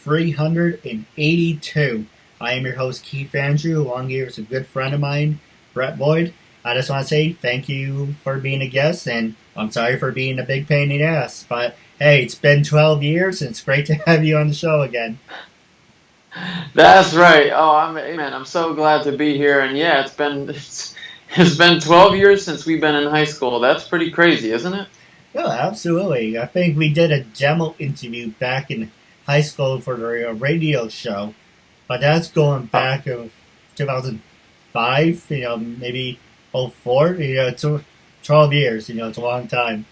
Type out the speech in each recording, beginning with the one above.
382. I am your host, Keith Andrew. Along here is a good friend of mine, Brett Boyd. I just want to say thank you for being a guest, and I'm sorry for being a big pain in the ass. But hey, it's been 12 years, and it's great to have you on the show again. That's right. I'm so glad to be here. And yeah, it's been 12 years since we've been in high school. That's pretty crazy, isn't it? Oh, absolutely. I think we did a demo interview back in high school for the radio show, but that's going back of 2005, maybe '04. It's 12 years, it's a long time.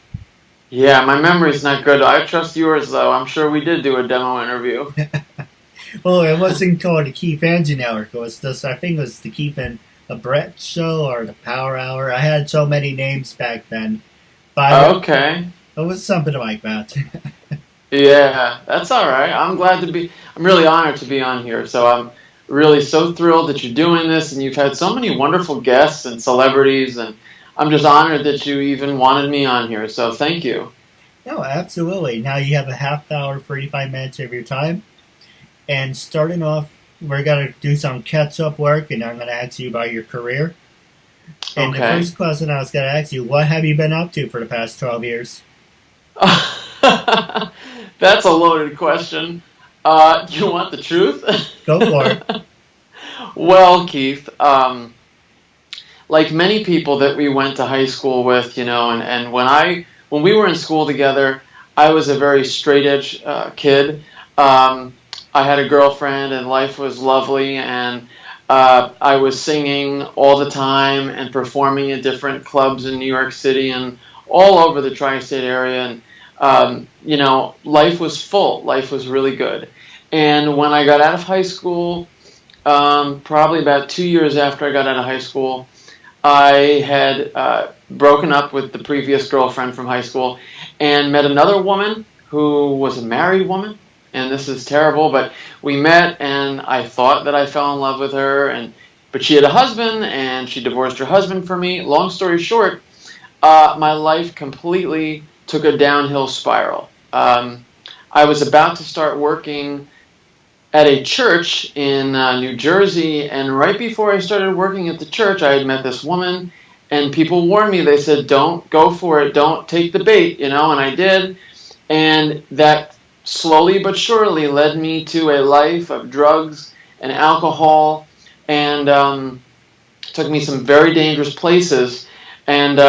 Yeah, my memory's not good. I trust yours, though. I'm sure we did do a demo interview. Well, it wasn't called the Keith Andrew Network. It was just, I think it was the Keith and the Brett Show or the Power Hour. I had so many names back then. But Okay. it was something like that. Yeah, that's all right. I'm really honored to be on here. So I'm really so thrilled that you're doing this, and you've had so many wonderful guests and celebrities, and I'm just honored that you even wanted me on here. So thank you. No, absolutely. Now you have a half hour, 45 minutes of your time. And starting off, we're going to do some catch-up work, and I'm going to ask you about your career. And the Okay. first question I was going to ask you, what have you been up to for the past 12 years? That's a loaded question. Do you want the truth? Go for it. Well, Keith, like many people that we went to high school with, and when we were in school together, I was a very straight edge kid. I had a girlfriend, and life was lovely, and I was singing all the time and performing at different clubs in New York City and all over the tri-state area, and life was full. Life was really good. And when I got out of high school, probably about 2 years after I got out of high school, I had broken up with the previous girlfriend from high school and met another woman who was a married woman. And this is terrible, but we met, and I thought that I fell in love with her, but she had a husband, and she divorced her husband for me. Long story short, my life completely took a downhill spiral. I was about to start working at a church in New Jersey, and right before I started working at the church, I had met this woman, and people warned me. They said, "Don't go for it, don't take the bait," and I did, and that slowly but surely led me to a life of drugs and alcohol, and took me some very dangerous places. And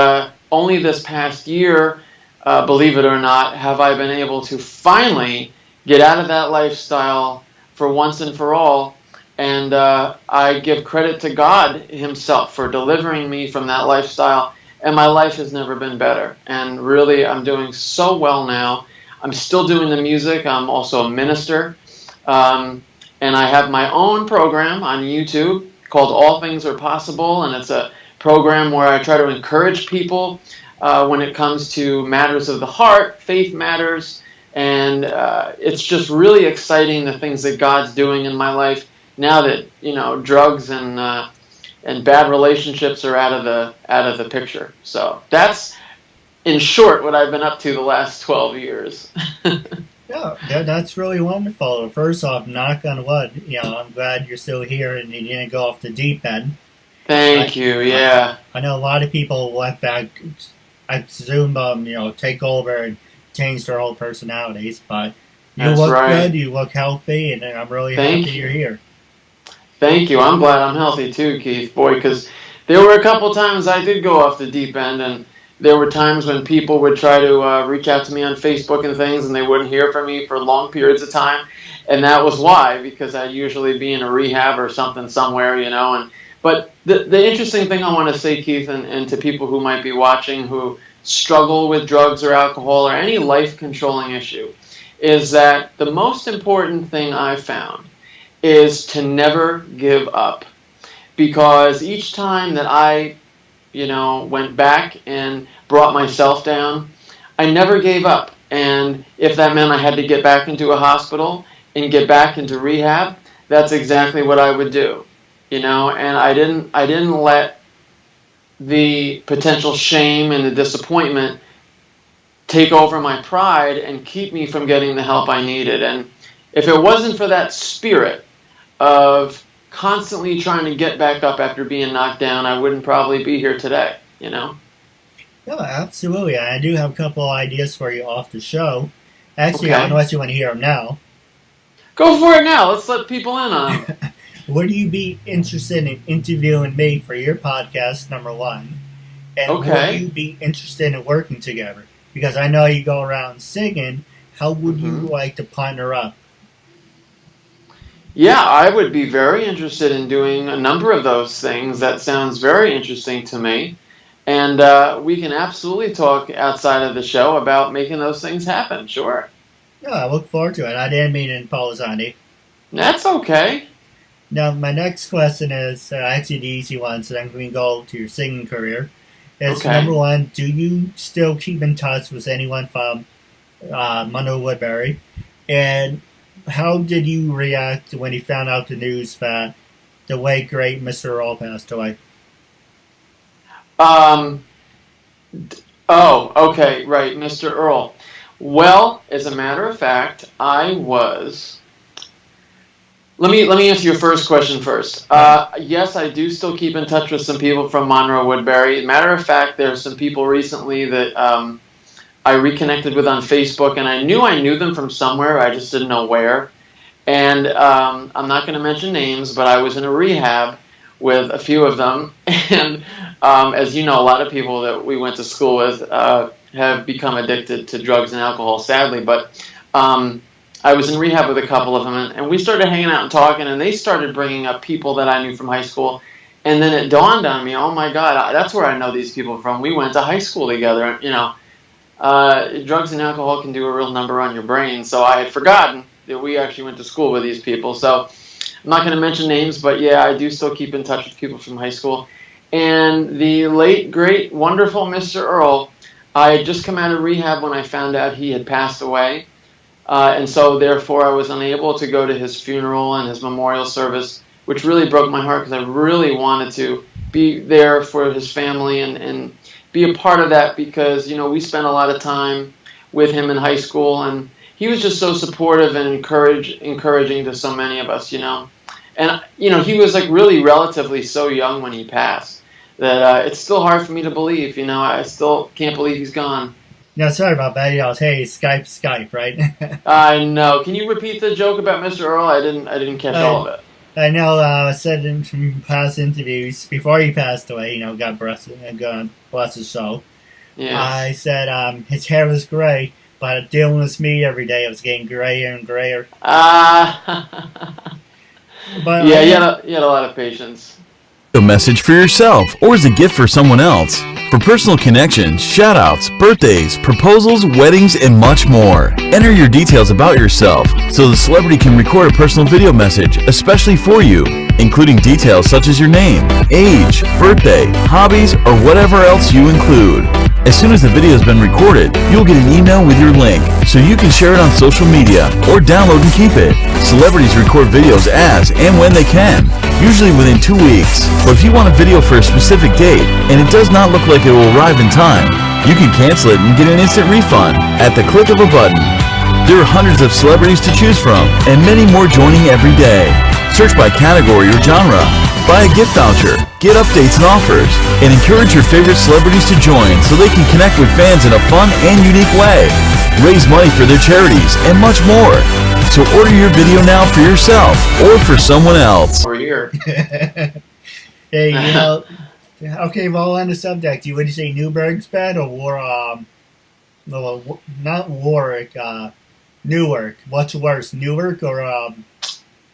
only this past year, believe it or not, have I been able to finally get out of that lifestyle for once and for all. And I give credit to God himself for delivering me from that lifestyle. And my life has never been better. And really, I'm doing so well now. I'm still doing the music. I'm also a minister. And I have my own program on YouTube called All Things Are Possible. And it's a program where I try to encourage people when it comes to matters of the heart, faith matters. And it's just really exciting, the things that God's doing in my life now that, drugs and bad relationships are out of the picture. So that's, in short, what I've been up to the last 12 years. Yeah, that's really wonderful. First off, knock on wood, I'm glad you're still here and you didn't go off the deep end. Thank you, yeah. I know a lot of people let that, I presume, take over and change their whole personalities, but you That's look right. good, you look healthy, and I'm really Thank happy you. you're here. Thank you. I'm glad I'm healthy too, Keith. Boy, because there were a couple times I did go off the deep end, and there were times when people would try to reach out to me on Facebook and things, and they wouldn't hear from me for long periods of time. And that was why, because I'd usually be in a rehab or something somewhere, But the interesting thing I want to say, Keith, and to people who might be watching who struggle with drugs or alcohol or any life-controlling issue, is that the most important thing I've found is to never give up. Because each time that I went back and brought myself down, I never gave up. And if that meant I had to get back into a hospital and get back into rehab, that's exactly what I would do. And I didn't let the potential shame and the disappointment take over my pride and keep me from getting the help I needed. And if it wasn't for that spirit of constantly trying to get back up after being knocked down, I wouldn't probably be here today, you know? No, absolutely. I do have a couple of ideas for you off the show. Actually, Okay. unless you want to hear them now. Go for it now. Let's let people in on them. Would you be interested in interviewing me for your podcast, number one? And Okay. would you be interested in working together? Because I know you go around singing. How would you like to partner up? Yeah, I would be very interested in doing a number of those things. That sounds very interesting to me. And we can absolutely talk outside of the show about making those things happen. Sure. No, I look forward to it. I didn't mean to impose on you. That's okay. Now, my next question is actually the easy one, so then we can go to your singing career. It's Okay. number one, do you still keep in touch with anyone from Monroe Woodbury? And how did you react when you found out the news that the late, great Mr. Earl passed away? Okay, right, Mr. Earl. Well, as a matter of fact, I was. Let me answer your first question first. Yes, I do still keep in touch with some people from Monroe Woodbury. Matter of fact, there's some people recently that I reconnected with on Facebook, and I knew them from somewhere. I just didn't know where. And I'm not going to mention names, but I was in a rehab with a few of them. And as you know, a lot of people that we went to school with have become addicted to drugs and alcohol, sadly. But I was in rehab with a couple of them, and we started hanging out and talking, and they started bringing up people that I knew from high school. And then it dawned on me, oh my God, that's where I know these people from. We went to high school together. You know, drugs and alcohol can do a real number on your brain. So I had forgotten that we actually went to school with these people. So I'm not going to mention names, but yeah, I do still keep in touch with people from high school. And the late, great, wonderful Mr. Earl, I had just come out of rehab when I found out he had passed away. And so, therefore, I was unable to go to his funeral and his memorial service, which really broke my heart because I really wanted to be there for his family and be a part of that because, you know, we spent a lot of time with him in high school, and he was just so supportive and encouraging to so many of us, you know. And, you know, he was, like, really relatively so young when he passed that it's still hard for me to believe, you know. I still can't believe he's gone. No, sorry about that. Hey, Skype, right? I know. Can you repeat the joke about Mr. Earl? I didn't catch all of it. I know. I said in from past interviews before he passed away. You know, God bless his soul. Yeah. I said his hair was gray, but dealing with me every day, it was getting grayer and grayer. But yeah, you had a lot of patience. A message for yourself or as a gift for someone else. For personal connections, shout-outs, birthdays, proposals, weddings, and much more. Enter your details about yourself so the celebrity can record a personal video message especially for you, including details such as your name, age, birthday, hobbies, or whatever else you include. As soon as the video has been recorded, you'll get an email with your link so you can share it on social media or download and keep it. Celebrities record videos as and when they can, usually within 2 weeks. But if you want a video for a specific date and it does not look like it will arrive in time, you can cancel it and get an instant refund at the click of a button. There are hundreds of celebrities to choose from and many more joining every day. Search by category or genre. Buy a gift voucher, get updates and offers, and encourage your favorite celebrities to join so they can connect with fans in a fun and unique way. Raise money for their charities and much more. So order your video now for yourself or for someone else. We're here. Hey, you know, okay, well, on the subject, would you say Newburgh's bad or not Warwick, Newark? What's worse, Newark or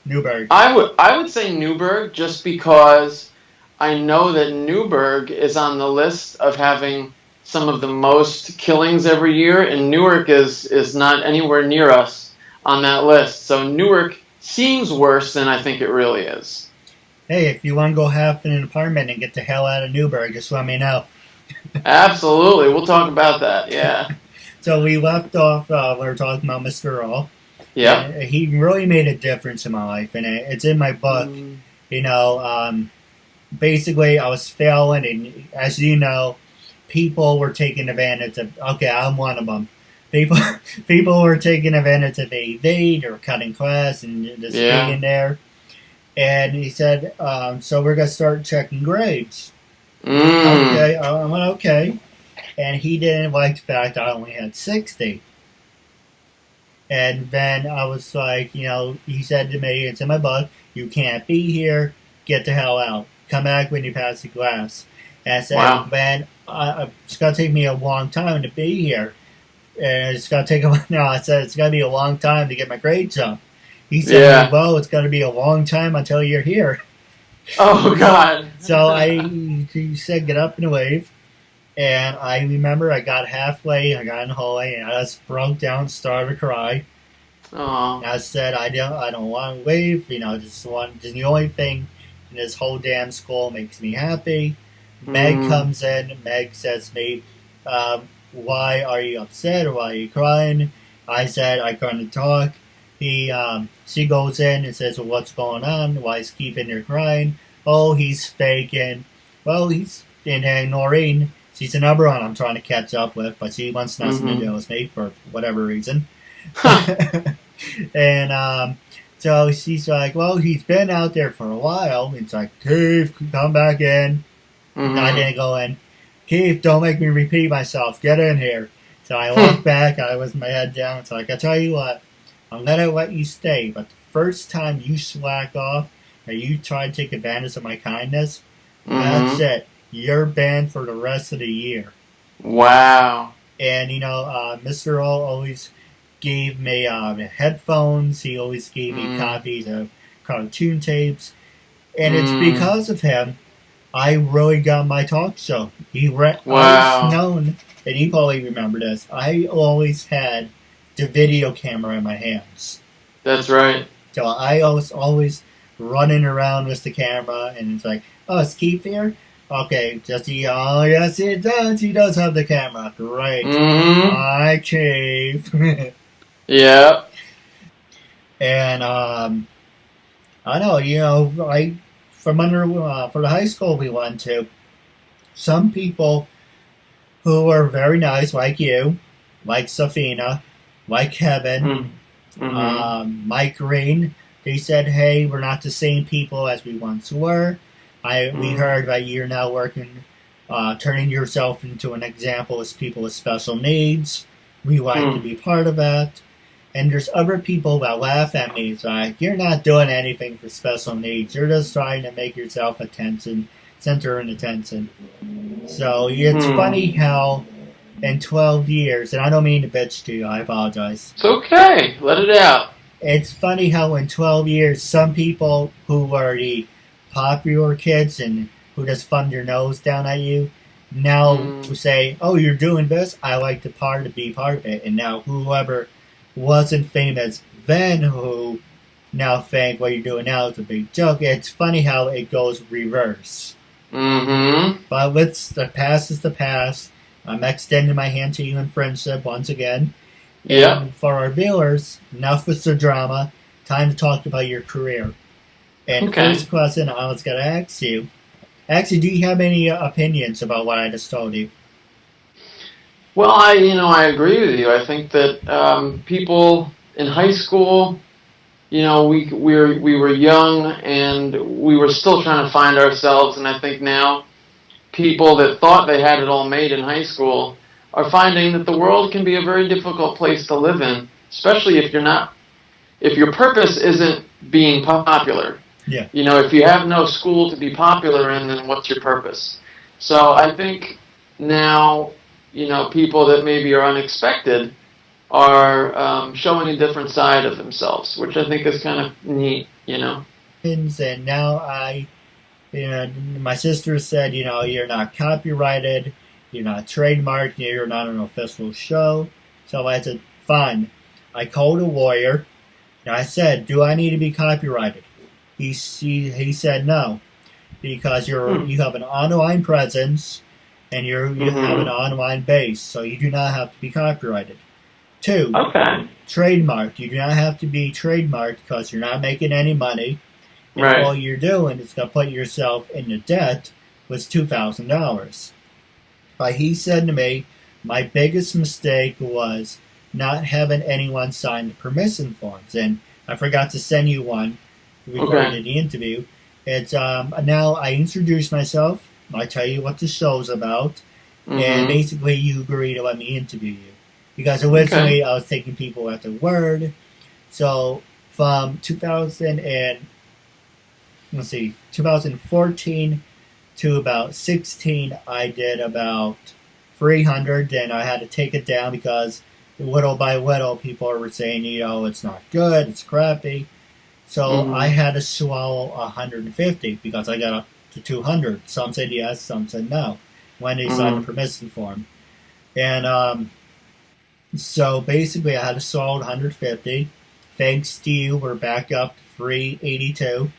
Newburgh? I would say Newburgh just because I know that Newburgh is on the list of having some of the most killings every year, and Newark is not anywhere near us on that list. So Newark seems worse than I think it really is. Hey, if you want to go half in an apartment and get the hell out of Newburgh, just let me know. Absolutely. We'll talk about that, yeah. So we left off, we were talking about Mr. Earl. Yeah. He really made a difference in my life, and it's in my book. You know, basically I was failing, and as you know, people were taking advantage of, okay, I'm one of them. people people were taking advantage of AV. They were cutting class and just being there. And he said, so we're going to start checking grades. Okay, I went, okay. And he didn't like the fact I only had 60. And then I was like, he said to me, it's in my book, you can't be here, get the hell out. Come back when you pass the class. And I said, wow. man, it's going to take me a long time to be here. And it's going to take I said, it's going to be a long time to get my grades up. He said, well, it's going to be a long time until you're here. Oh, God. So he said, get up and wave. And I remember I got halfway, I got in the hallway, and I just broke down and started to cry. Oh. I said, I don't want to wave, just the only thing in this whole damn school makes me happy. Meg comes in, Meg says to me, why are you upset or why are you crying? I said, I couldn't talk. She goes in and says, well, what's going on? Why is Keith in there crying? Oh, he's faking. Well, he's in Noreen. She's the number one I'm trying to catch up with, but she wants nothing to do with me for whatever reason. And so she's like, well, he's been out there for a while. It's like, Keith, come back in. And I didn't go in. Keith, don't make me repeat myself. Get in here. So I walked back. I was my head down. It's like, I tell you what, I'm going to let you stay. But the first time you slack off or you try to take advantage of my kindness, that's it. You're banned for the rest of the year. Wow. And, Mr. O always gave me headphones. He always gave me copies of cartoon tapes. And it's because of him I really got my talk show. Always known, and you probably remember this, I always had the video camera in my hands. That's right. So I was always running around with the camera, and it's like, oh, is Keith here? Okay, oh, yes, it does. He does have the camera. Great. Hi, Keith. Yeah. And, I know, for the high school we went to, some people who were very nice, like you, like Safina, like Kevin, Mike Green, they said, hey, we're not the same people as we once were. We heard that you're now working, turning yourself into an example as people with special needs. We like to be part of that. And there's other people that laugh at me. It's like, you're not doing anything for special needs. You're just trying to make yourself center and attention. So it's funny how in 12 years, and I don't mean to bitch to you, I apologize. It's okay. Let it out. It's funny how in 12 years, some people who were the popular kids and who just thumb their nose down at you now say, oh, you're doing this? I like to be part of it. And now whoever wasn't famous then who now think what you're doing now is a big joke. It's funny how it goes reverse. But the past is the past. I'm extending my hand to you in friendship once again. Yeah. And for our viewers, enough with the drama. Time to talk about your career. And first question I was going to ask you. Actually, do you have any opinions about what I just told you? Well, I agree with you. I think that people in high school, we were young and we were still trying to find ourselves. And I think now people that thought they had it all made in high school are finding that the world can be a very difficult place to live in, especially if your purpose isn't being popular. Yeah. If you have no school to be popular in, then what's your purpose? So I think now, people that maybe are unexpected are showing a different side of themselves, which I think is kind of neat, And now my sister said, you're not copyrighted, you're not trademarked, you're not an official show. So I said, fine. I called a lawyer, and I said, do I need to be copyrighted? He said no, because you have an online presence, and you have an online base, so you do not have to be copyrighted. 2, trademarked. You do not have to be trademarked because you're not making any money. And all you're doing is going to put yourself into debt with $2,000. But he said to me, my biggest mistake was not having anyone sign the permission forms. And I forgot to send you one before I did the interview. It's now I introduce myself, I tell you what the show's about, and basically you agree to let me interview you. Because originally I was taking people at their word. So from 2014 to about 16, I did about 300. Then I had to take it down because little by little people were saying, it's not good, it's crappy. So I had to swallow 150 because I got up to 200. Some said yes, some said no when they signed the permission form. And so basically I had to swallow 150. Thanks to you, we're back up to 382.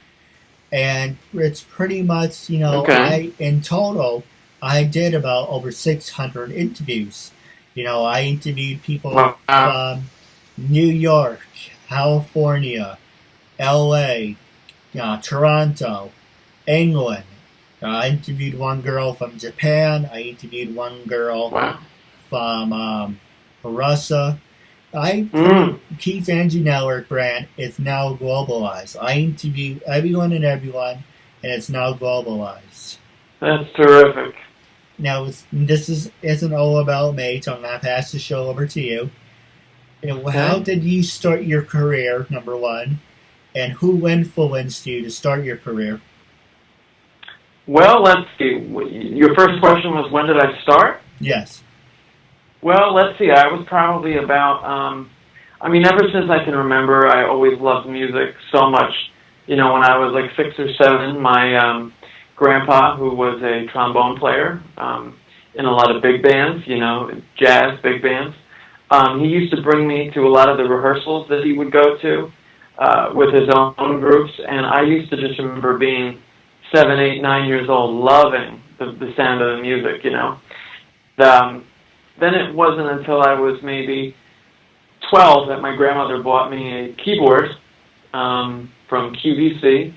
And it's pretty much, in total, I did about over 600 interviews. I interviewed people from New York, California, LA, Toronto, England. I interviewed one girl from Japan. I interviewed one girl from Russia. KeithAndrewNetWork brand is now globalized. I interview everyone and everyone, and it's now globalized. That's terrific. Now, this isn't all about me, so I'm going to pass the show over to you. How did you start your career, number one? And who influenced you to start your career? Well, let's see. Your first question was, when did I start? Yes. Well, let's see. I was probably about, ever since I can remember, I always loved music so much. When I was like 6 or 7, my grandpa, who was a trombone player in a lot of big bands, jazz big bands, he used to bring me to a lot of the rehearsals that he would go to with his own groups, and I used to just remember being 7, 8, 9 years old, loving the sound of the music, Then it wasn't until I was maybe 12 that my grandmother bought me a keyboard from QVC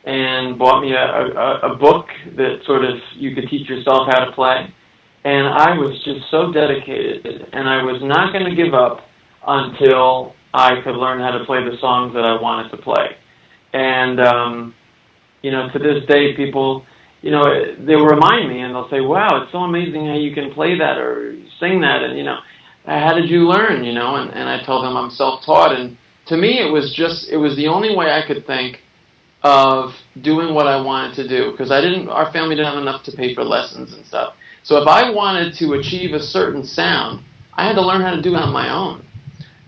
and bought me a book that sort of you could teach yourself how to play. And I was just so dedicated, and I was not going to give up until I could learn how to play the songs that I wanted to play. And, to this day, people, they will remind me, and they'll say, wow, it's so amazing how you can play that or sing that, and, how did you learn, and I tell them I'm self-taught, and to me it was the only way I could think of doing what I wanted to do, because our family didn't have enough to pay for lessons and stuff. So if I wanted to achieve a certain sound, I had to learn how to do it on my own.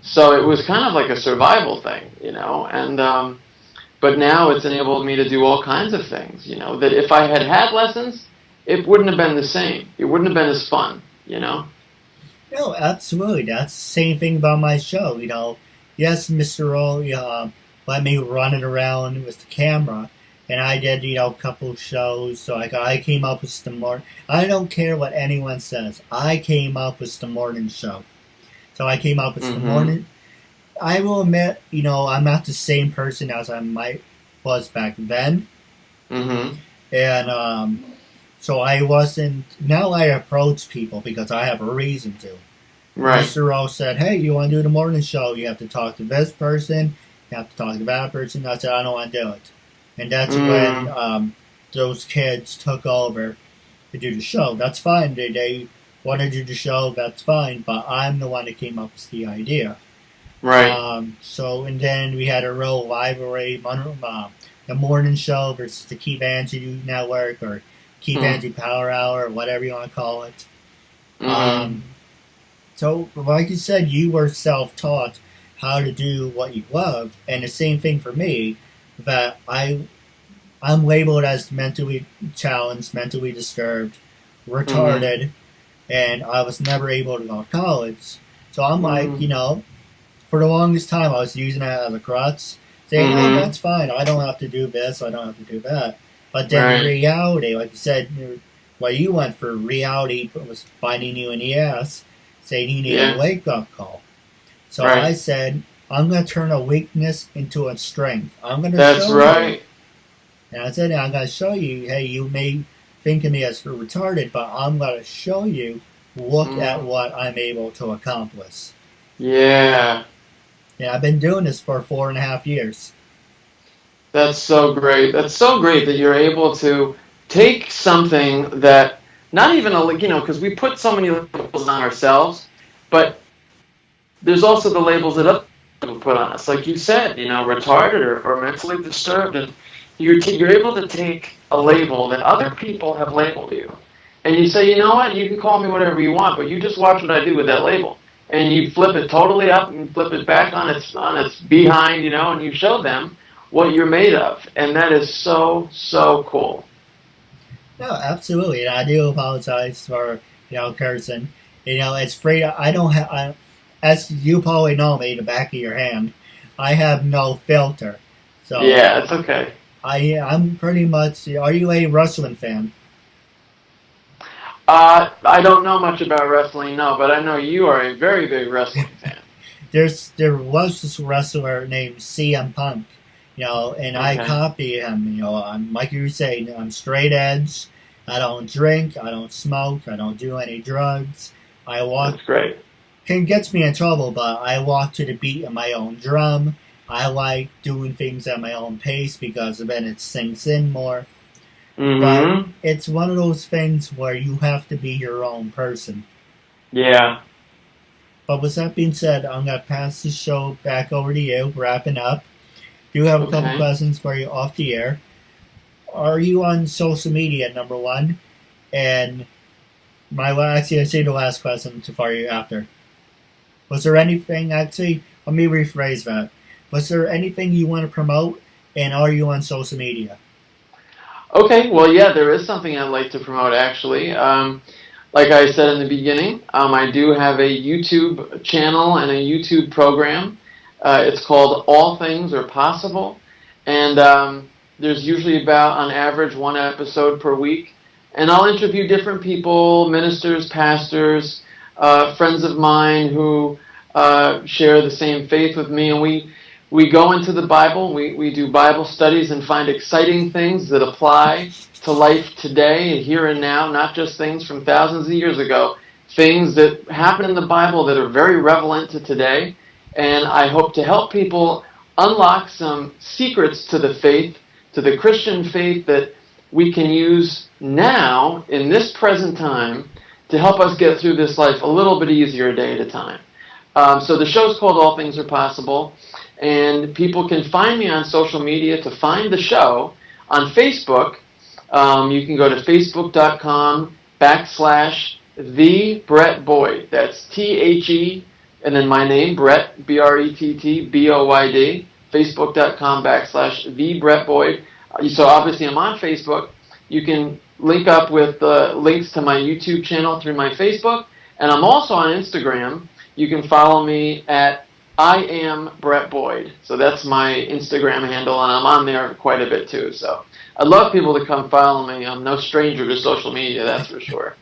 So it was kind of like a survival thing, and but now it's enabled me to do all kinds of things, that if I had had lessons, it wouldn't have been the same. It wouldn't have been as fun, No, absolutely. That's the same thing about my show, Yes, Mr. O let me run it around with the camera, and I did, a couple shows, so I came up with the morning. I don't care what anyone says. I came up with the morning show. So I came up with the morning. I will admit, I'm not the same person as I was back then. And so I wasn't. Now I approach people because I have a reason to. Right. Mr. O said, hey, you want to do the morning show? You have to talk to this person. You have to talk to that person. I said, I don't want to do it. And that's when those kids took over to do the show. That's fine. They want to do the show. That's fine. But I'm the one that came up with the idea. Right. And then we had a real rivalry, the morning show versus the KeithAndrewNetwork or KeithAndrew Power Hour or whatever you want to call it. So, like you said, you were self-taught how to do what you love, and the same thing for me, that I'm labeled as mentally challenged, mentally disturbed, retarded, and I was never able to go to college. So I'm like, for the longest time, I was using that as a crutch, saying, oh, that's fine, I don't have to do this, I don't have to do that. But then reality, like you said, what you went for, reality was biting you in the ass, saying you need a wake-up call. So I said, I'm going to turn a weakness into a strength. I'm going to show you. And I said, I'm going to show you, hey, you may think of me as retarded, but I'm going to show you, look at what I'm able to accomplish. Yeah. Yeah, I've been doing this for 4.5 years. That's so great. That's so great that you're able to take something that not even because we put so many labels on ourselves, but there's also the labels that other people put on us. Like you said, retarded or mentally disturbed, and you're able to take a label that other people have labeled you, and you say, you know what, you can call me whatever you want, but you just watch what I do with that label, and you flip it totally up and flip it back on its behind, and you show them what you're made of, and that is so cool. No, absolutely. And I do apologize for, cursing. It's free. I don't have, as you probably know me, the back of your hand, I have no filter. So Yeah, it's okay. I'm pretty much, are you a wrestling fan? I don't know much about wrestling, no, but I know you are a very big wrestling fan. There was this wrestler named CM Punk, and I Okay, copy him. I'm like you say, I'm straight edge. I don't drink. I don't smoke. I don't do any drugs. I walk that's great. can gets me in trouble, but I walk to the beat of my own drum. I like doing things at my own pace because then it sinks in more. But Mm-hmm. it's one of those things where you have to be your own person. Yeah. But with that being said, I'm going to pass the show back over to you, wrapping up. Do have a couple Okay. questions for you off the air. Are you on social media, number one? And actually, I say the last question to fire you after. Was there anything, actually, let me rephrase that. Was there anything you want to promote, and are you on social media? Okay. Well, yeah, there is something I'd like to promote actually. Like I said in the beginning, I do have a YouTube channel and a YouTube program. It's called All Things Are Possible, and there's usually about, on average, one episode per week. And I'll interview different people, ministers, pastors, friends of mine who share the same faith with me, and we go into the Bible. We do Bible studies and find exciting things that apply to life today, here and now, not just things from thousands of years ago, things that happen in the Bible that are very relevant to today. And I hope to help people unlock some secrets to the faith, to the Christian faith, that we can use now, in this present time, to help us get through this life a little bit easier day at a time. So the show's called All Things Are Possible, and people can find me on social media to find the show on Facebook. You can go to facebook.com/the Brett Boyd. That's THE and then my name, Brett, BRETTBOYD. Facebook.com/the Brett Boyd. So obviously I'm on Facebook. You can link up with links to my YouTube channel through my Facebook, and I'm also on Instagram. You can follow me at I am Brett Boyd. So that's my Instagram handle, and I'm on there quite a bit too. So I'd love people to come follow me. I'm no stranger to social media, that's for sure.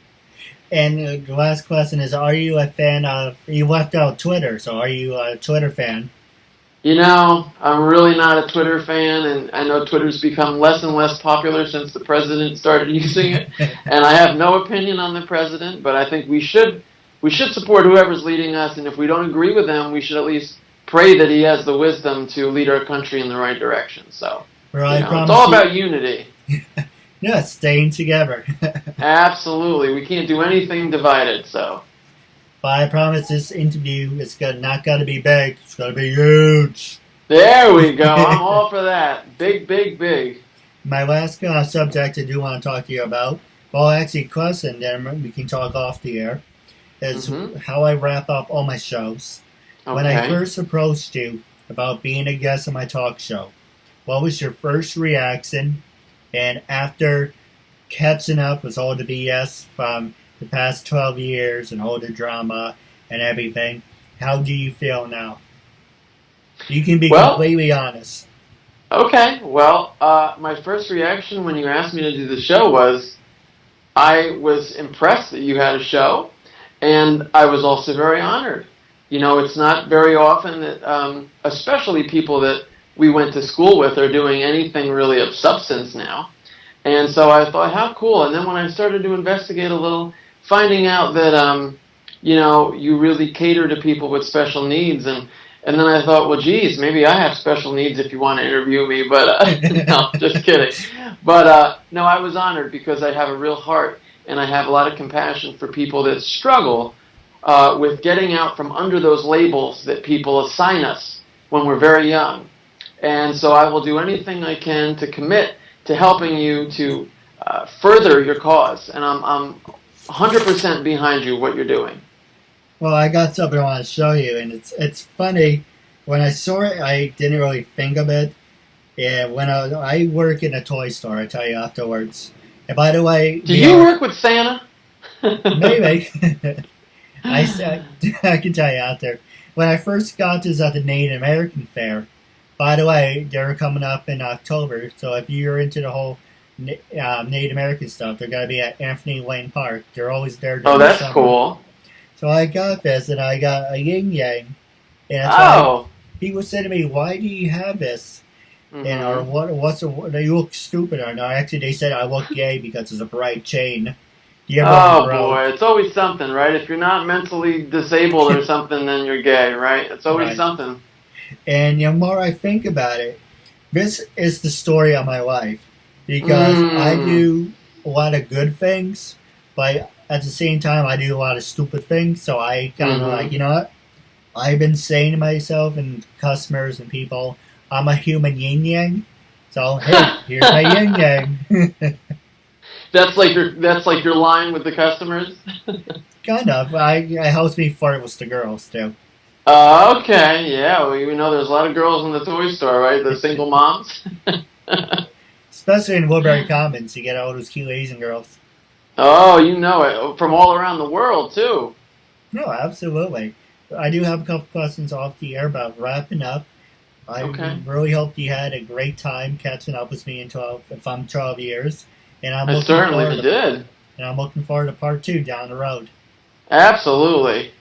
And the last question is, are you a fan of, you left out Twitter, so are you a Twitter fan? I'm really not a Twitter fan, and I know Twitter's become less and less popular since the president started using it. And I have no opinion on the president, but I think we should support whoever's leading us, and if we don't agree with them, we should at least pray that he has the wisdom to lead our country in the right direction. So, Well, I it's promise all you, about unity. yeah, staying together. Absolutely. We can't do anything divided, so. But I promise this interview is not got to be big. It's got to be huge. There we go. I'm all for that. Big, big, big. My last subject I do want to talk to you about, well, actually, question, then we can talk off the air, is how I wrap up all my shows. Okay. When I first approached you about being a guest on my talk show, what was your first reaction? And after catching up with all the BS from the past 12 years and all the drama and everything, how do you feel now? You can be completely honest. Okay. Well, my first reaction when you asked me to do the show was I was impressed that you had a show, and I was also very honored. It's not very often that, especially people that we went to school with, are doing anything really of substance now. And so I thought, how cool. And then when I started to investigate a little, finding out that, you really cater to people with special needs. And then I thought, well, geez, maybe I have special needs if you want to interview me. But no, just kidding. But no, I was honored because I have a real heart and I have a lot of compassion for people that struggle with getting out from under those labels that people assign us when we're very young. And so I will do anything I can to commit to helping you to further your cause. And I'm 100% behind you, what you're doing. Well, I got something I want to show you, and it's funny. When I saw it, I didn't really think of it. And when I work in a toy store, I tell you afterwards. And by the way, do you work with Santa? Maybe. I can tell you out there. When I first got this at the Native American Fair, by the way, they're coming up in October. So if you're into the whole Native American stuff, they're going to be at Anthony Wayne Park. They're always there. Oh, that's cool. So I got this, and I got a yin yang. And people said to me, "Why do you have this?" Mm-hmm. And or what? You look stupid. Or no, actually, they said I look gay because it's a bright chain. Boy, it's always something, right? If you're not mentally disabled or something, then you're gay, right? It's always something. And the more I think about it, this is the story of my life because I do a lot of good things, but at the same time, I do a lot of stupid things. So I kind of like, you know what? I've been saying to myself and customers and people, I'm a human yin yang. So hey, here's my yin yang. That's like your line with the customers. Kind of. I helps me flirt with the girls too. Okay, yeah. Well, there's a lot of girls in the toy store, right? The single moms. Especially in Woodbury Commons, you get all those cute Asian girls. Oh, you know it. From all around the world, too. No, absolutely. I do have a couple questions off the air about wrapping up. I really hope you had a great time catching up with me in 12 years. And I certainly did. And I'm looking forward to part 2 down the road. Absolutely.